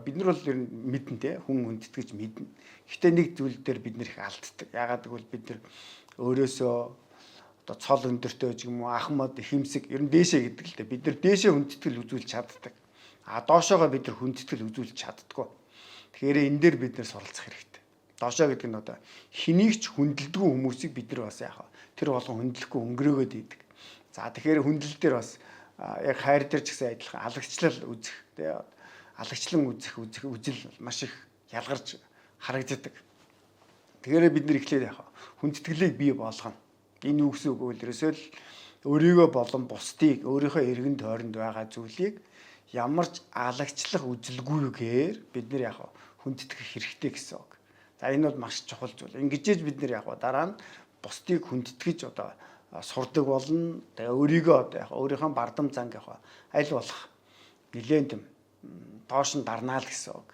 бид нар бол ер нь мэднэ те хүн хүндэтгэж мэднэ. Гэхдээ нэг зүйл дээр бид нэр их алддаг. Ягаад гэвэл бид нар өөрөөсөө одоо цол өндөртэй гэж юм уу ахмад химсэг ер нь дээшээ гэдэг л дээ. Бид нар дээшээ хүндэтгэл үзүүлж чаддаг. А доошоогоо бид нар хүндэтгэл үзүүлж чаддаггүй. Тэгэхээр энэ дээр бид нар суралцах хэрэгтэй. Доошоо гэдэг нь одоо хэнийг ч хүндэлдэггүй хүмүүсийг бид нар бас яах вэ? Тэр болгон хүндлэхгүй өнгөрөөгөөд идэг. За тэгэхээр хүндлэл дээр бас яг хайр дээр ч гэсэн адилхан алагчлал үзэх тий алагчлан үзэх үзэл маш их ялгарч харагддаг. Тэгэхээр бид нар эхлээд яах вэ? Хүндэтгэлийг бий болгоно. Энэ юу гэсэн үг вэ? Ерөөсөө л өөрийгөө болон бусдыг өөрийнхөө эргэн тойронд байгаа зүйлийг ямар ч алагчлах үзэлгүйгээр бид нар яах вэ? Хүндэтгэх хэрэгтэй гэсэн үг. За энэ бол маш чухал зүйл. Ингэжээж бид нар яах вэ? Дараа нь бусдыг хүндэтгэж одоо сурдаг болно. Тэгээ өөрийгөө одоо яах вэ? Өөрийнхөө бардам занг яах вэ? Аль болох нэлээд доош нь дарнаа л гэсэн үг.